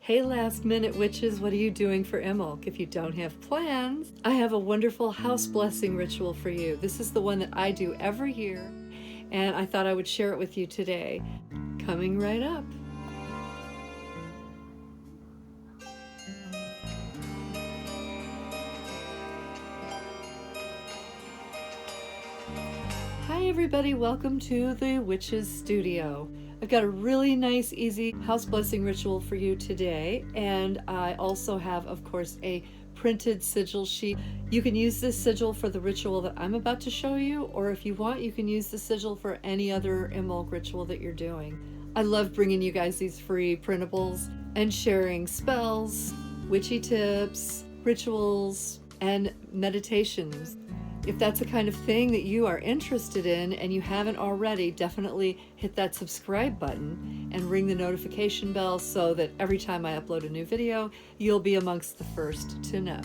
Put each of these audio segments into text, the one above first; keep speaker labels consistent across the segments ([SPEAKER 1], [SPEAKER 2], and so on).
[SPEAKER 1] Hey last minute witches, what are you doing for Imbolc? If you don't have plans, I have a wonderful house blessing ritual for you. This is the one that I do every year, and I thought I would share it with you today. Coming right up. Hi everybody, welcome to the Witches Studio. I've got a really nice, easy house blessing ritual for you today, and I also have, of course, a printed sigil sheet. You can use this sigil for the ritual that I'm about to show you, or if you want, you can use the sigil for any other Imbolc ritual that you're doing. I love bringing you guys these free printables and sharing spells, witchy tips, rituals, and meditations. If that's the kind of thing that you are interested in and you haven't already, definitely hit that subscribe button and ring the notification bell so that every time I upload a new video, you'll be amongst the first to know.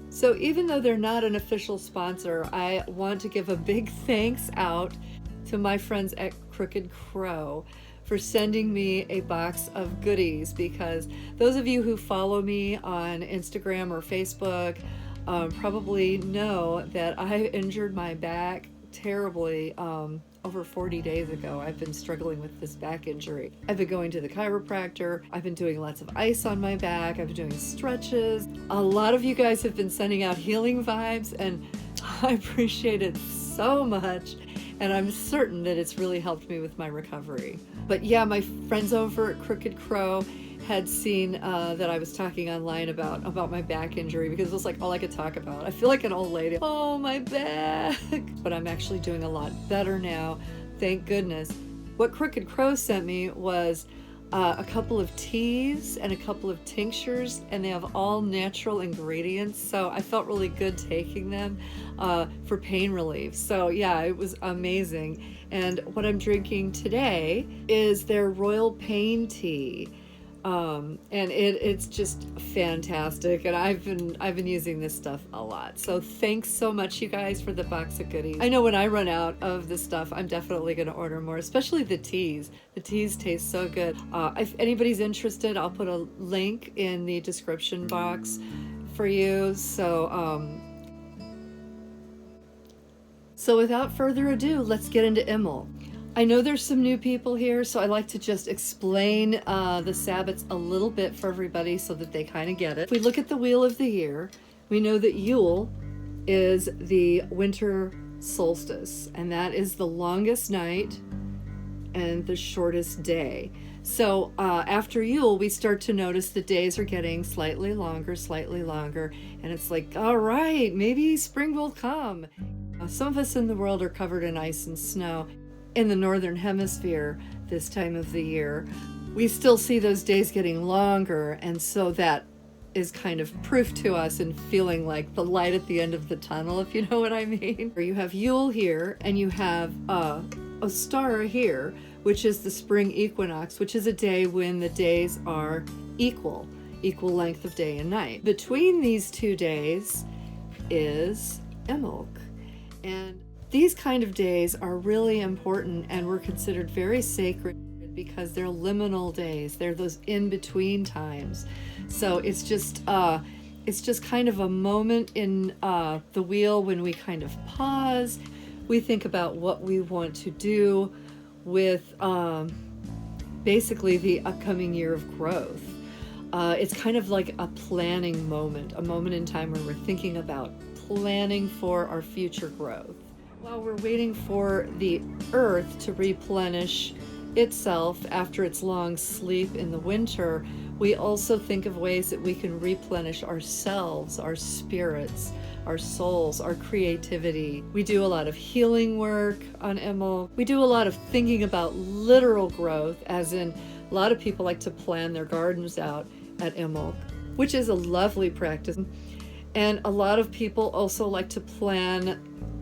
[SPEAKER 1] So even though they're not an official sponsor, I want to give a big thanks out to my friends at Crooked Crow for sending me a box of goodies, because those of you who follow me on Instagram or Facebook probably know that I injured my back terribly over 40 days ago. I've been struggling with this back injury. I've been going to the chiropractor. I've been doing lots of ice on my back. I've been doing stretches. A lot of you guys have been sending out healing vibes, and I appreciate it so much. And I'm certain that it's really helped me with my recovery. But yeah, my friends over at Crooked Crow had seen that I was talking online about my back injury, because it was like all I could talk about. I feel like an old lady. Oh, my back. But I'm actually doing a lot better now, thank goodness. What Crooked Crow sent me was a couple of teas and a couple of tinctures, and they have all natural ingredients, so I felt really good taking them for pain relief. So yeah, it was amazing. And what I'm drinking today is their Royal Pain Tea. And it's just fantastic, and I've been using this stuff a lot. So thanks so much, you guys, for the box of goodies. I know when I run out of this stuff, I'm definitely going to order more, especially the teas. The teas taste so good. If anybody's interested, I'll put a link in the description box for you. So without further ado, let's get into Imbolc. I know there's some new people here, so I like to just explain the Sabbats a little bit for everybody so that they kind of get it. If we look at the Wheel of the Year, we know that Yule is the winter solstice, and that is the longest night and the shortest day. So after Yule, we start to notice the days are getting slightly longer, and it's like, all right, maybe spring will come. Some of us in the world are covered in ice and snow. In the northern hemisphere this time of the year, we still see those days getting longer, and so that is kind of proof to us and feeling like the light at the end of the tunnel, if you know what I mean. You have Yule here, and you have Ostara here, which is the spring equinox, which is a day when the days are equal length of day and night. Between these 2 days is Imbolc, and these kind of days are really important and were considered very sacred because they're liminal days. They're those in-between times. So it's just kind of a moment in the wheel when we kind of pause. We think about what we want to do with basically the upcoming year of growth. It's kind of like a planning moment, a moment in time where we're thinking about planning for our future growth. While we're waiting for the earth to replenish itself after its long sleep in the winter, we also think of ways that we can replenish ourselves, our spirits, our souls, our creativity. We do a lot of healing work on Imbolc. We do a lot of thinking about literal growth, as in a lot of people like to plan their gardens out at Imbolc, which is a lovely practice. And a lot of people also like to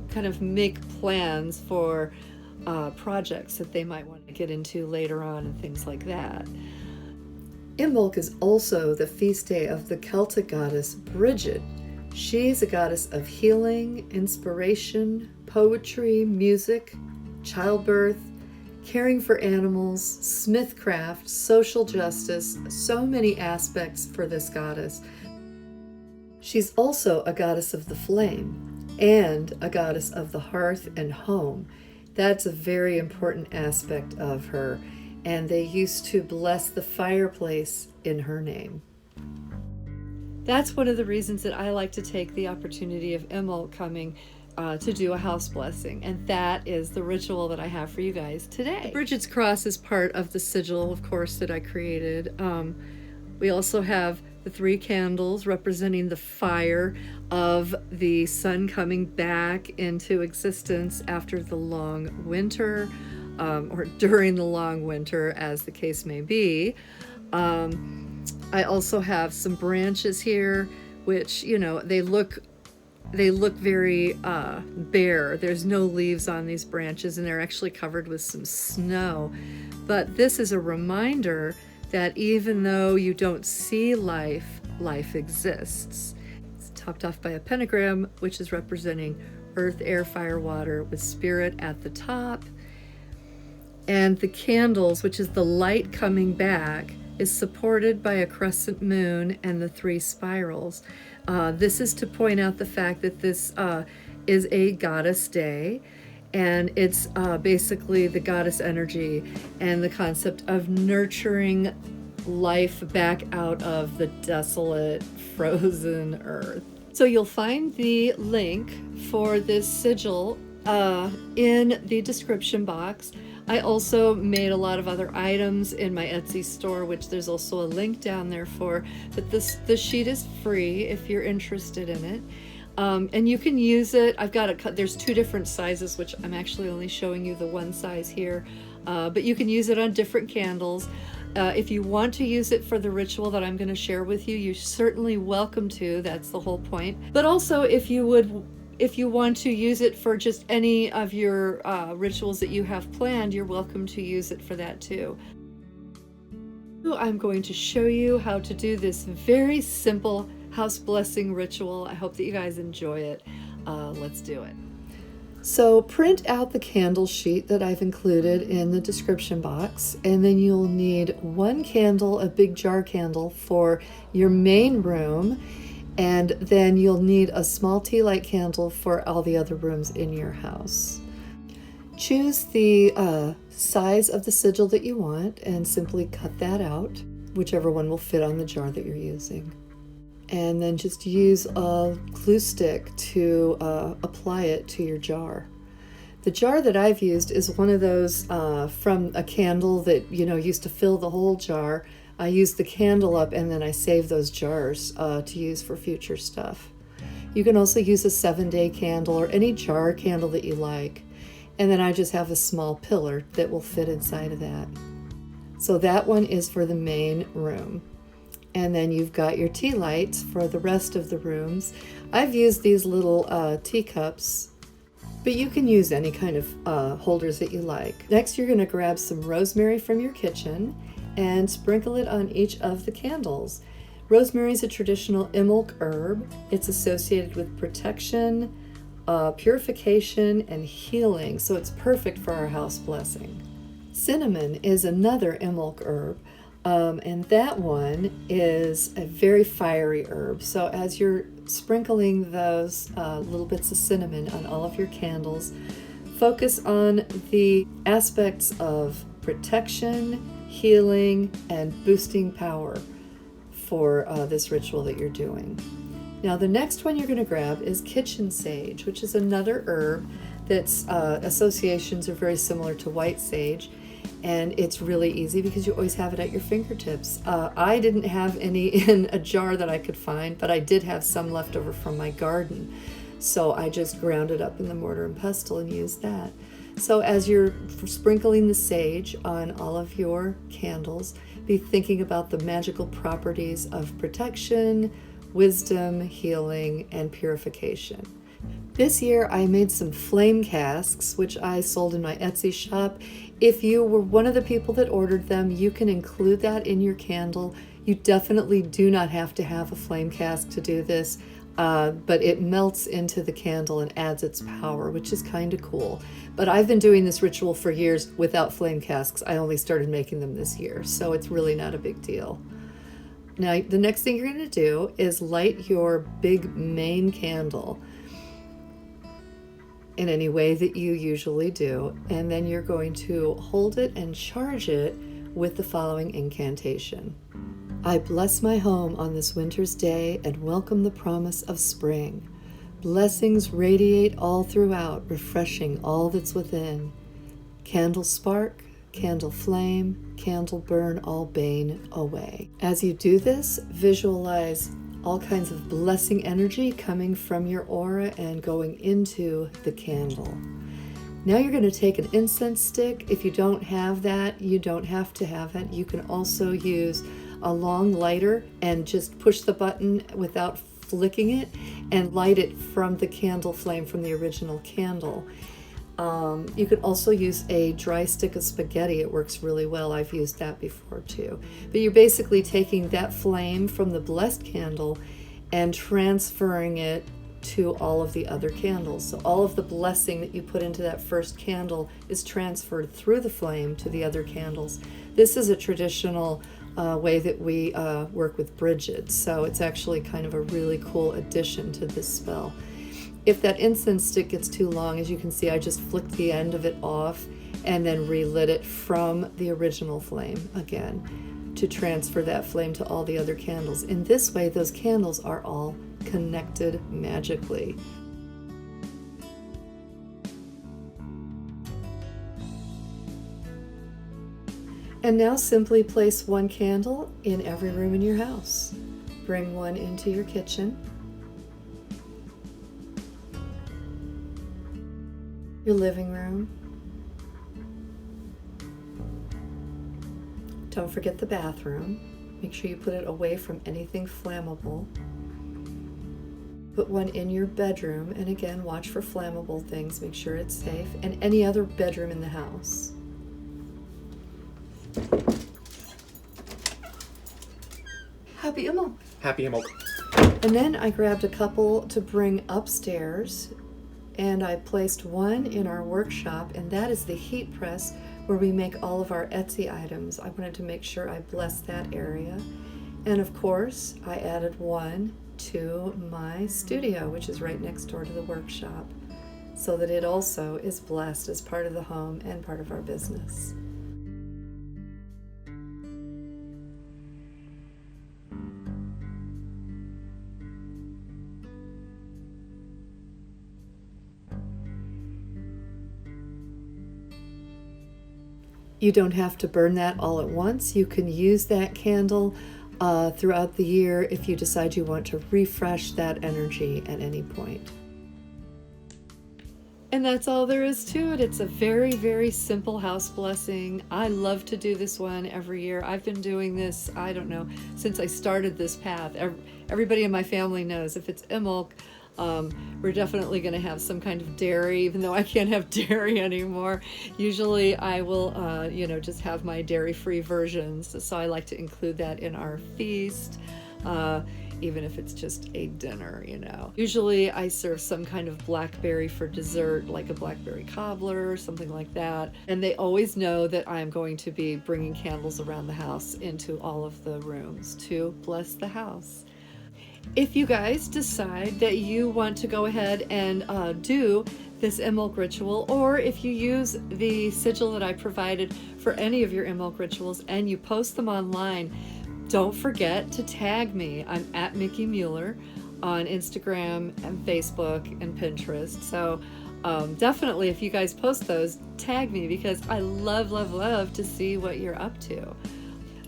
[SPEAKER 1] kind of make plans for projects that they might want to get into later on and things like that. Imbolc is also the feast day of the Celtic goddess Brigid. She's a goddess of healing, inspiration, poetry, music, childbirth, caring for animals, smithcraft, social justice, so many aspects for this goddess. She's also a goddess of the flame and a goddess of the hearth and home. That's a very important aspect of her, and they used to bless the fireplace in her name. That's one of the reasons that I like to take the opportunity of Imbolc coming to do a house blessing, and that is the ritual that I have for you guys today. The Brigid's cross is part of the sigil, of course, that I created. We also have the 3 candles representing the fire of the sun coming back into existence after the long winter, or during the long winter, as the case may be. I also have some branches here, which, you know, they look very bare. There's no leaves on these branches, and they're actually covered with some snow. But this is a reminder that even though you don't see life, life exists. It's topped off by a pentagram, which is representing earth, air, fire, water, with spirit at the top. And the candles, which is the light coming back, is supported by a crescent moon and the 3 spirals. This is to point out the fact that this is a goddess day, and it's basically the goddess energy and the concept of nurturing life back out of the desolate, frozen earth. So you'll find the link for this sigil in the description box. I also made a lot of other items in my Etsy store, which there's also a link down there for. But the sheet is free if you're interested in it. And you can use it. I've got there's 2 different sizes, which I'm actually only showing you the one size here. But you can use it on different candles. If you want to use it for the ritual that I'm going to share with you, you're certainly welcome to. That's the whole point. But also, if you want to use it for just any of your rituals that you have planned, you're welcome to use it for that too. I'm going to show you how to do this very simple house blessing ritual. I hope that you guys enjoy it. Let's do it. So print out the candle sheet that I've included in the description box, and then you'll need 1 candle, a big jar candle, for your main room. And then you'll need a small tea light candle for all the other rooms in your house. Choose the size of the sigil that you want and simply cut that out, whichever one will fit on the jar that you're using. And then just use a glue stick to apply it to your jar. The jar that I've used is one of those from a candle that, you know, used to fill the whole jar. I use the candle up and then I save those jars to use for future stuff. You can also use a 7-day candle or any jar candle that you like. And then I just have a small pillar that will fit inside of that. So that one is for the main room. And then you've got your tea lights for the rest of the rooms. I've used these little teacups, but you can use any kind of holders that you like. Next, you're going to grab some rosemary from your kitchen and sprinkle it on each of the candles. Rosemary is a traditional Imbolc herb. It's associated with protection, purification, and healing, so it's perfect for our house blessing. Cinnamon is another Imbolc herb, and that one is a very fiery herb. So as you're sprinkling those little bits of cinnamon on all of your candles, focus on the aspects of protection, healing, and boosting power for this ritual that you're doing. Now the next one you're going to grab is kitchen sage, which is another herb that's associations are very similar to white sage, and it's really easy because you always have it at your fingertips. I didn't have any in a jar that I could find, but I did have some left over from my garden, so I just ground it up in the mortar and pestle and used that. So as you're sprinkling the sage on all of your candles, be thinking about the magical properties of protection, wisdom, healing, and purification. This year I made some flame casks, which I sold in my Etsy shop. If you were one of the people that ordered them, you can include that in your candle. You definitely do not have to have a flame cask to do this. but it melts into the candle and adds its power, which is kind of cool. But I've been doing this ritual for years without flame casks. I only started making them this year, so it's really not a big deal. Now, the next thing you're going to do is light your big main candle in any way that you usually do, and then you're going to hold it and charge it with the following incantation. I bless my home on this winter's day and welcome the promise of spring. Blessings radiate all throughout, refreshing all that's within. Candle spark, candle flame, candle burn all bane away. As you do this, visualize all kinds of blessing energy coming from your aura and going into the candle. Now you're going to take an incense stick. If you don't have that, you don't have to have it. You can also use a long lighter and just push the button without flicking it and light it from the candle flame from the original candle. You can also use a dry stick of spaghetti. It works really well. I've used that before too. But you're basically taking that flame from the blessed candle and transferring it to all of the other candles. So all of the blessing that you put into that first candle is transferred through the flame to the other candles. This is a traditional way that we work with Brigid, so it's actually kind of a really cool addition to this spell. If that incense stick gets too long, as you can see, I just flicked the end of it off and then relit it from the original flame again to transfer that flame to all the other candles. In this way, those candles are all connected magically. And now simply place one candle in every room in your house. Bring one into your kitchen, your living room. Don't forget the bathroom. Make sure you put it away from anything flammable. Put one in your bedroom, and again, watch for flammable things. Make sure it's safe. And any other bedroom in the house. Happy Imbolc.
[SPEAKER 2] Happy Imbolc.
[SPEAKER 1] And then I grabbed a couple to bring upstairs, and I placed one in our workshop, and that is the heat press where we make all of our Etsy items. I wanted to make sure I blessed that area. And of course, I added one to my studio, which is right next door to the workshop, so that it also is blessed as part of the home and part of our business. You don't have to burn that all at once. You can use that candle throughout the year if you decide you want to refresh that energy at any point. And that's all there is to it. It's a very, very simple house blessing. I love to do this one every year. I've been doing this, I don't know, since I started this path. Everybody in my family knows if it's Imbolc, we're definitely going to have some kind of dairy, even though I can't have dairy anymore. Usually I will, just have my dairy-free versions. So I like to include that in our feast, even if it's just a dinner, Usually I serve some kind of blackberry for dessert, like a blackberry cobbler or something like that. And they always know that I'm going to be bringing candles around the house into all of the rooms to bless the house. If you guys decide that you want to go ahead and do this Imbolc ritual, or if you use the sigil that I provided for any of your Imbolc rituals and you post them online, don't forget to tag me. I'm at Mickie Mueller on Instagram and Facebook and Pinterest. So definitely, if you guys post those, tag me, because I love, love, love to see what you're up to.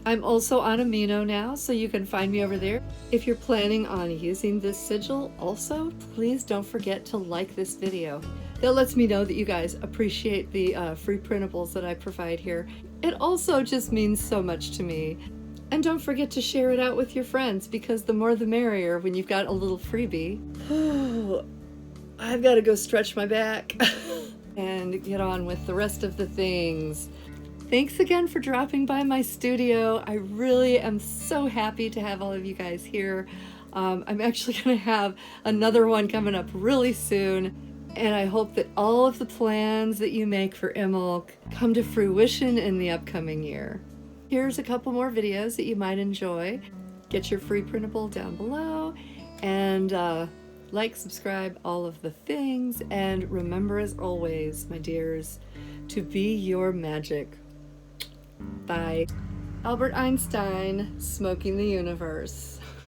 [SPEAKER 1] I'm also on Amino now, so you can find me over there. If you're planning on using this sigil also, please don't forget to like this video. That lets me know that you guys appreciate the free printables that I provide here. It also just means so much to me. And don't forget to share it out with your friends, because the more the merrier when you've got a little freebie. I've got to go stretch my back and get on with the rest of the things. Thanks again for dropping by my studio. I really am so happy to have all of you guys here. I'm actually going to have another one coming up really soon. And I hope that all of the plans that you make for Imbolc come to fruition in the upcoming year. Here's a couple more videos that you might enjoy. Get your free printable down below, and like, subscribe, all of the things. And remember, as always, my dears, to be your magic. Bye. Albert Einstein, smoking the universe.